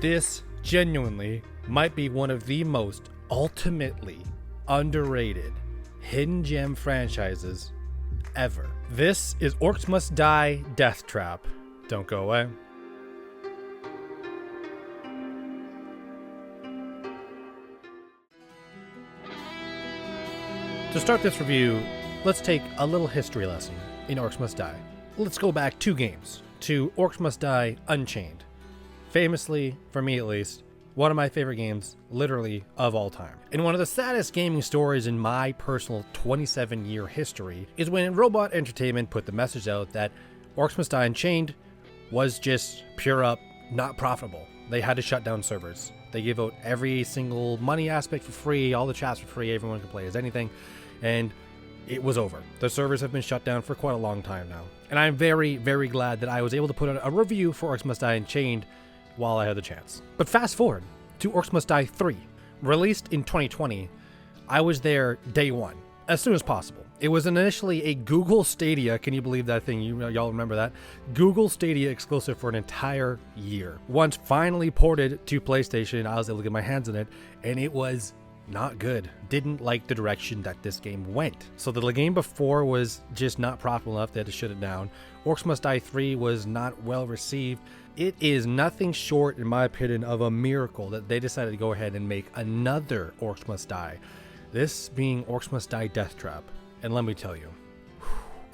This genuinely might be one of the most ultimately underrated hidden gem franchises ever. This is Orcs Must Die Deathtrap. Don't go away. To start this review, let's take a little history lesson in Orcs Must Die. Let's go back 2 games to Orcs Must Die Unchained. Famously, for me at least, one of my favorite games, literally, of all time. And one of the saddest gaming stories in my personal 27-year history is when Robot Entertainment put the message out that Orcs Must Die Unchained was just pure up not profitable. They had to shut down servers. They gave out every single money aspect for free, all the chats for free, everyone could play as anything, and it was over. The servers have been shut down for quite a long time now. And I'm very, very glad that I was able to put out a review for Orcs Must Die Unchained while I had the chance. But fast forward to Orcs Must Die 3. Released in 2020, I was there day one, as soon as possible. It was initially a Google Stadia, can you believe that thing? Y'all remember that? Google Stadia exclusive for an entire year. Once finally ported to PlayStation, I was able to get my hands on it, and it was not good. Didn't like the direction that this game went. So the game before was just not profitable enough, they had to shut it down. Orcs Must Die 3 was not well received. It is nothing short, in my opinion, of a miracle that they decided to go ahead and make another Orcs Must Die. This being Orcs Must Die Deathtrap. And let me tell you,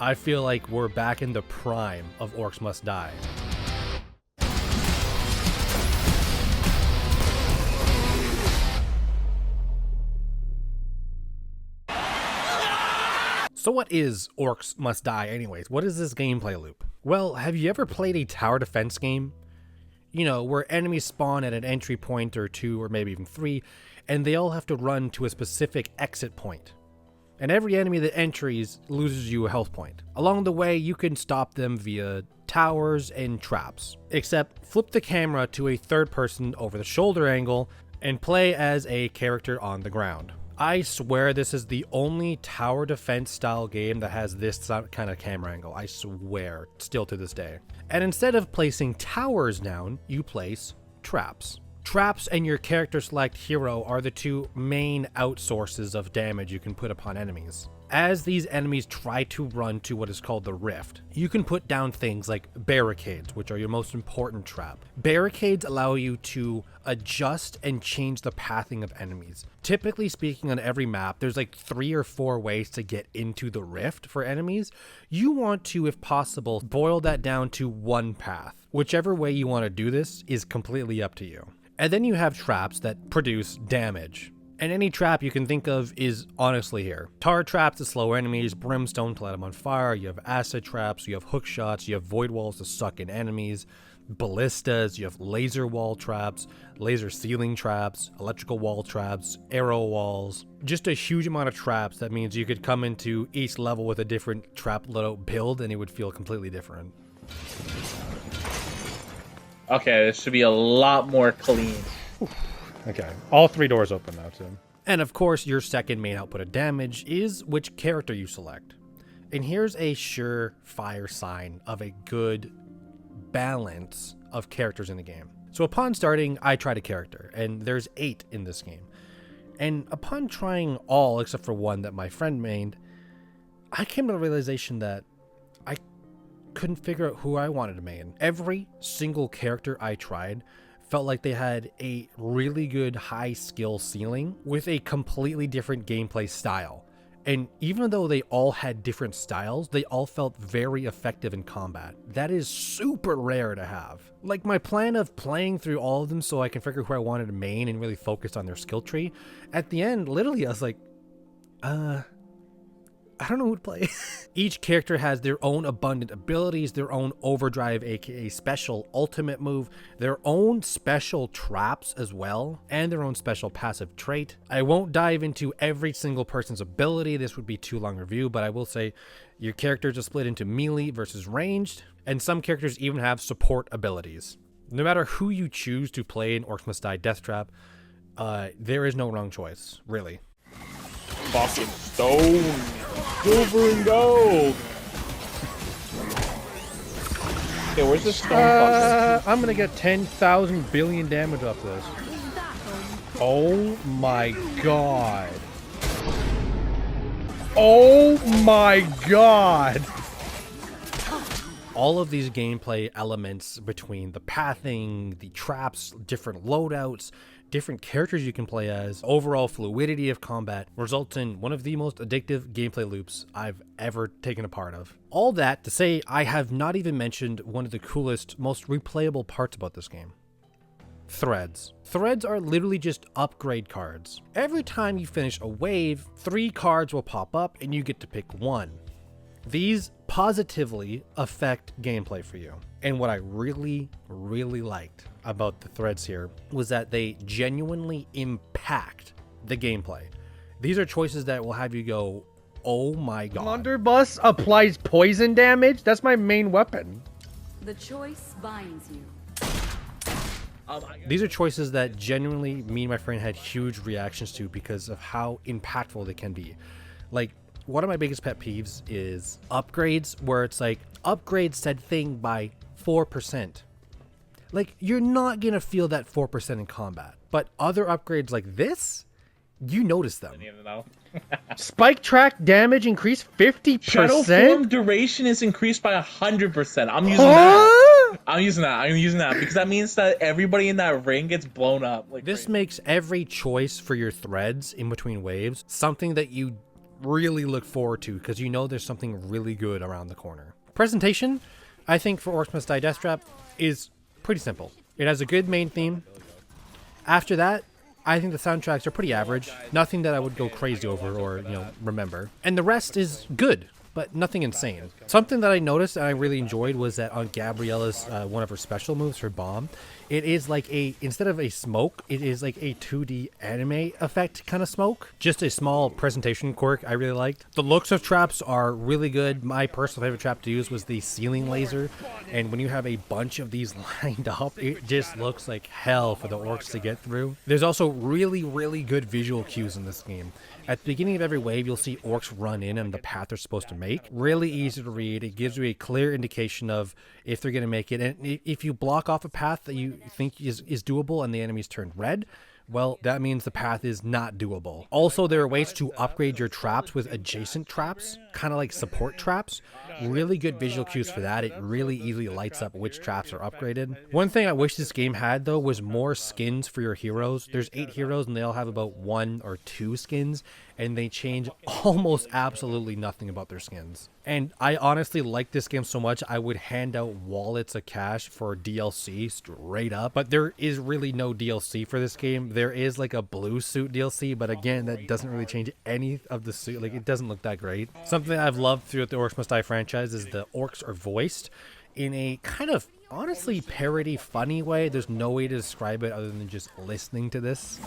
I feel like we're back in the prime of Orcs Must Die. So what is Orcs Must Die anyways? What is this gameplay loop? Well, have you ever played a tower defense game? You know, where enemies spawn at an entry point or 2 or maybe even 3, and they all have to run to a specific exit point. And every enemy that enters loses you a health point. Along the way, you can stop them via towers and traps. Except flip the camera to a third person over the shoulder angle and play as a character on the ground. I swear this is the only tower defense style game that has this kind of camera angle. I swear, still to this day. And instead of placing towers down, you place traps. Traps and your character select hero are the 2 main outsources of damage you can put upon enemies. As these enemies try to run to what is called the Rift, you can put down things like barricades, which are your most important trap. Barricades allow you to adjust and change the pathing of enemies. Typically speaking, on every map, there's like 3 or 4 ways to get into the Rift for enemies. You want to, if possible, boil that down to 1 path. Whichever way you want to do this is completely up to you. And then you have traps that produce damage. And any trap you can think of is honestly here. Tar traps to slow enemies, brimstone to light them on fire, you have acid traps, you have hook shots, you have void walls to suck in enemies, ballistas, you have laser wall traps, laser ceiling traps, electrical wall traps, arrow walls. Just a huge amount of traps. That means you could come into each level with a different trap loadout build and it would feel completely different. Okay, this should be a lot more clean. Okay, all 3 doors open now too. And of course, your second main output of damage is which character you select. And here's a surefire sign of a good balance of characters in the game. So upon starting, I tried a character, and there's 8 in this game. And upon trying all except for 1 that my friend made, I came to the realization that I couldn't figure out who I wanted to main. Every single character I tried felt like they had a really good high skill ceiling with a completely different gameplay style. And even though they all had different styles, they all felt very effective in combat. That is super rare to have. Like my plan of playing through all of them so I can figure who I wanted to main and really focus on their skill tree, at the end, literally I was like, I don't know who to play. Each character has their own abundant abilities, their own overdrive, aka special ultimate move, their own special traps as well, and their own special passive trait. I won't dive into every single person's ability, this would be too long a review, but I will say your characters are split into melee versus ranged, and some characters even have support abilities. No matter who you choose to play in Orcs Must Die Deathtrap, there is no wrong choice, really. Fucking stone. Silver and gold. Okay, where's the stone fucker? I'm gonna get 10,000 billion damage off this. Oh my god. Oh my god. All of these gameplay elements between the pathing, the traps, different loadouts, different characters you can play as, overall fluidity of combat results in one of the most addictive gameplay loops I've ever taken a part of. All that to say, I have not even mentioned one of the coolest, most replayable parts about this game. Threads. Threads are literally just upgrade cards. Every time you finish a wave, 3 cards will pop up and you get to pick one. These positively affect gameplay for you. And what I really liked about the threads here was that they genuinely impact the gameplay. These are choices that will have you go, oh my god. Blunderbuss applies poison damage? That's my main weapon. The choice binds you. These are choices that genuinely me and my friend had huge reactions to because of how impactful they can be. Like, one of my biggest pet peeves is upgrades where it's like, upgrade said thing by 4%. Like, you're not gonna feel that 4% in combat. But other upgrades like this, you notice them. I didn't even know. Spike track damage increased 50%? Shadow form duration is increased by 100%. I'm using that. I'm using that because that means that everybody in that ring gets blown up. Like This crazy. makes every choice for your threads in between waves something that you really look forward to because you know there's something really good around the corner. Presentation, I think for Orcs Must Die Deathtrap is pretty simple. It has a good main theme. After that, I think the soundtracks are pretty average. Nothing that I would go crazy over or, remember. And the rest is good, but nothing insane. Something that I noticed and I really enjoyed was that on Gabriella's, one of her special moves, her bomb, it is like instead of a smoke, it is like a 2D anime effect kind of smoke. Just a small presentation quirk I really liked. The looks of traps are really good. My personal favorite trap to use was the ceiling laser. And when you have a bunch of these lined up, it just looks like hell for the orcs to get through. There's also really good visual cues in this game. At the beginning of every wave, you'll see orcs run in and the path they're supposed to make. Really easy to read. It gives you a clear indication of if they're going to make it. And if you block off a path that you think is doable and the enemy's turned red, well, that means the path is not doable. Also, there are ways to upgrade your traps with adjacent traps, kind of like support traps. Really good visual cues for that. It really easily lights up which traps are upgraded. One thing I wish this game had, though, was more skins for your heroes. There's 8 heroes, and they all have about 1 or 2 skins, and they change almost absolutely nothing about their skins. And I honestly like this game so much, I would hand out wallets of cash for DLC straight up. But there is really no DLC for this game. There is like a blue suit DLC, but again, that doesn't really change any of the suit. Like, it doesn't look that great. Something I've loved throughout the Orcs Must Die franchise is the orcs are voiced in a kind of honestly parody funny way. There's no way to describe it other than just listening to this.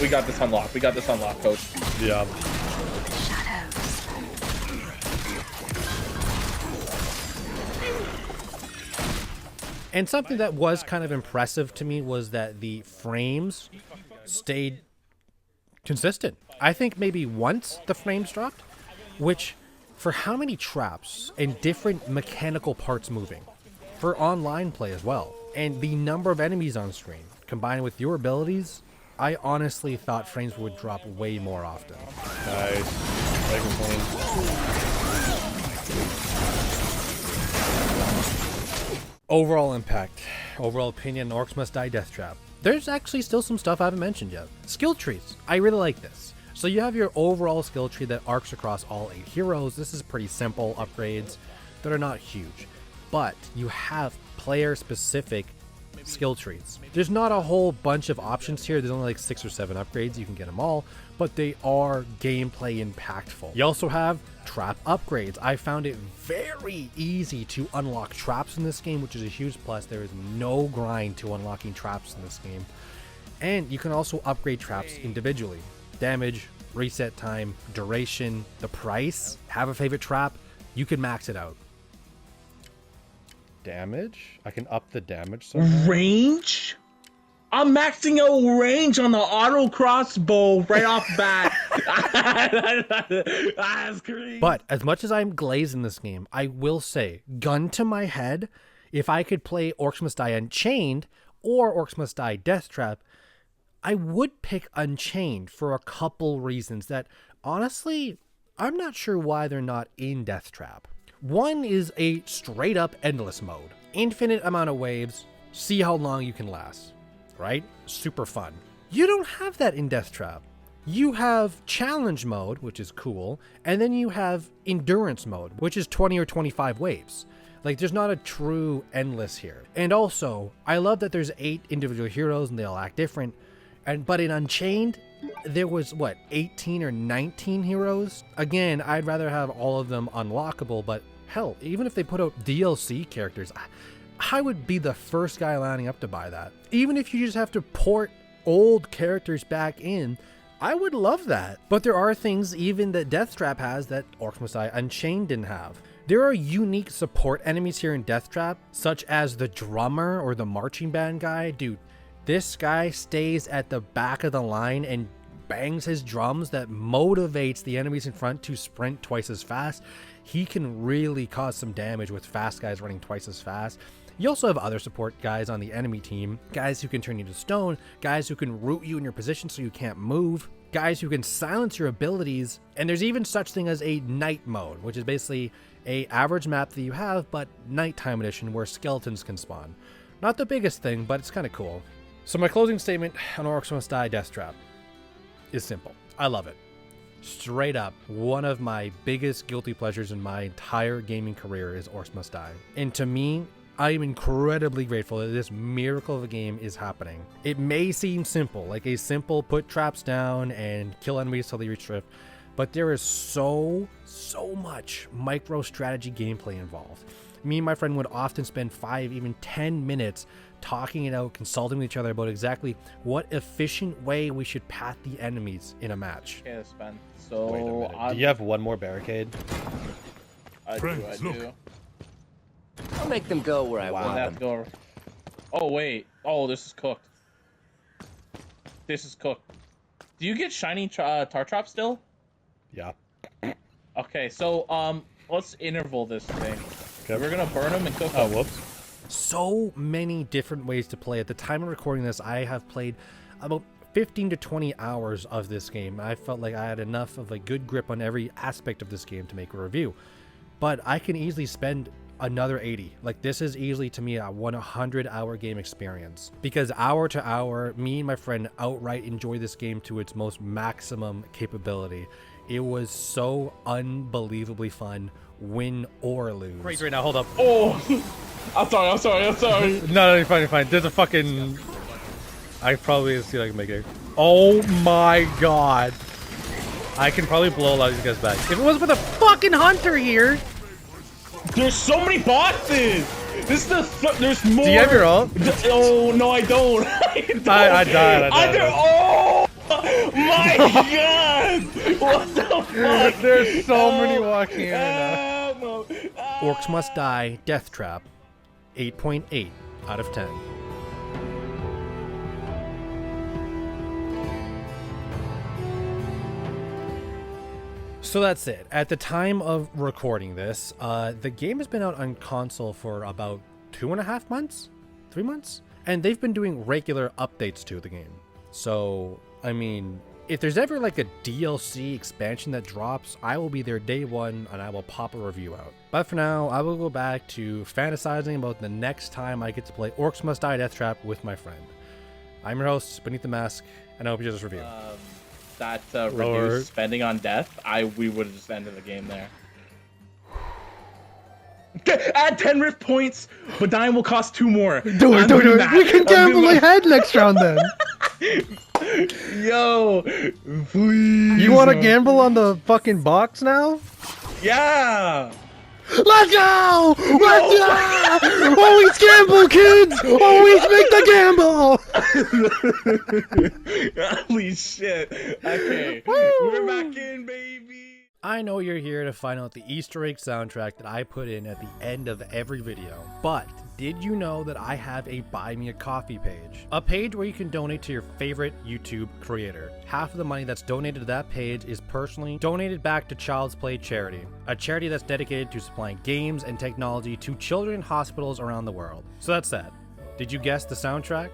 We got this unlocked. We got this unlocked, coach. Yeah. And something that was kind of impressive to me was that the frames stayed consistent. I think maybe once the frames dropped, which for how many traps and different mechanical parts moving for online play as well, and the number of enemies on screen combined with your abilities, I honestly thought frames would drop way more often. Nice. I complain. Overall impact, overall opinion, Orcs Must Die Deathtrap. There's actually still some stuff I haven't mentioned yet. Skill trees. I really like this. So you have your overall skill tree that arcs across all 8 heroes. This is pretty simple upgrades that are not huge. But you have player-specific skill trees. There's not a whole bunch of options here. There's only like 6 or 7 upgrades. You can get them all, but they are gameplay impactful. You also have trap upgrades. I found it very easy to unlock traps in this game, which is a huge plus. There is no grind to unlocking traps in this game. And you can also upgrade traps individually. Damage, reset time, duration, the price. Have a favorite trap, you can max it out. Damage? I can up the damage somehow. Range? I'm maxing out range on the auto crossbow right off bat. That's crazy. But as much as I'm glazed in this game, I will say, gun to my head, if I could play Orcs Must Die Unchained or Orcs Must Die Deathtrap, I would pick Unchained for a couple reasons that, honestly, I'm not sure why they're not in Deathtrap. One is a straight up endless mode. Infinite amount of waves, see how long you can last, right? Super fun. You don't have that in Deathtrap. You have challenge mode, which is cool, and then you have endurance mode, which is 20 or 25 waves. Like, there's not a true endless here. And also, I love that there's 8 individual heroes and they all act different. But in Unchained, there was, 18 or 19 heroes? Again, I'd rather have all of them unlockable, but hell, even if they put out DLC characters, I would be the first guy lining up to buy that. Even if you just have to port old characters back in, I would love that. But there are things even that Deathtrap has that Orcs Must Die Unchained didn't have. There are unique support enemies here in Deathtrap, such as the drummer or the marching band guy. Dude, this guy stays at the back of the line and bangs his drums that motivates the enemies in front to sprint twice as fast. He can really cause some damage with fast guys running twice as fast. You also have other support guys on the enemy team, guys who can turn you to stone, guys who can root you in your position so you can't move, guys who can silence your abilities, and there's even such thing as a night mode, which is basically a average map that you have, but nighttime edition where skeletons can spawn. Not the biggest thing, but it's kind of cool. So my closing statement on Orcs Must Die Deathtrap is simple. I love it. Straight up, one of my biggest guilty pleasures in my entire gaming career is Orcs Must Die. And to me, I am incredibly grateful that this miracle of a game is happening. It may seem simple, like a simple put traps down and kill enemies till they reach drift, but there is so much micro strategy gameplay involved. Me and my friend would often spend 5, even 10 minutes talking it out, consulting with each other about exactly what efficient way we should path the enemies in a match. Okay, that's fun. Wait a So minute. Do you have one more barricade? I do. I'll make them go where I Wow. want Have to them. go. Oh wait. Oh, this is cooked. This is cooked. Do you get shiny tar trap still? Yeah. Okay, so let's interval this thing. Okay. We're gonna burn them and cook Oh, them. whoops. So many different ways to play. At the time of recording this, I have played about 15 to 20 hours of this game. I felt like I had enough of a good grip on every aspect of this game to make a review. But I can easily spend another 80. Like, this is easily to me a 100-hour game experience, because hour to hour, me and my friend outright enjoy this game to its most maximum capability. It was so unbelievably fun, win or lose. Great, right now, hold up. Oh, I'm sorry. No, you're fine, you're fine. There's a fucking... I probably see if I can make it. Oh my god. I can probably blow a lot of these guys back. If it wasn't for the fucking hunter here... There's so many boxes. This is there's more. Do you have your ult? Oh no, I don't. I died. Oh my god! What the fuck? There's so many walking in right now. No. Orcs Must Die Deathtrap, 8.8 out of 10. So that's it. At the time of recording this, the game has been out on console for about 2.5 months? 3 months? And they've been doing regular updates to the game. So, I mean, if there's ever like a DLC expansion that drops, I will be there day one and I will pop a review out. But for now, I will go back to fantasizing about the next time I get to play Orcs Must Die Deathtrap with my friend. I'm your host, Beneath the Mask, and I hope you enjoyed this review. That Lord. reduced spending on death, we would have just ended the game there. Add 10 rift points, but dying will cost 2 more. Do it. that. We can I'm gamble doing ahead next round then. Yo, please. You want to gamble on the fucking box now? Yeah. Let's go! Let's go! Always gamble, kids! Always make the gamble! Holy shit. Okay, we're back in, baby. I know you're here to find out the Easter egg soundtrack that I put in at the end of every video, but Did you know that I have a Buy Me a Coffee page? A page where you can donate to your favorite YouTube creator. Half of the money that's donated to that page is personally donated back to Child's Play Charity, a charity that's dedicated to supplying games and technology to children in hospitals around the world. So that's that. Did you guess the soundtrack?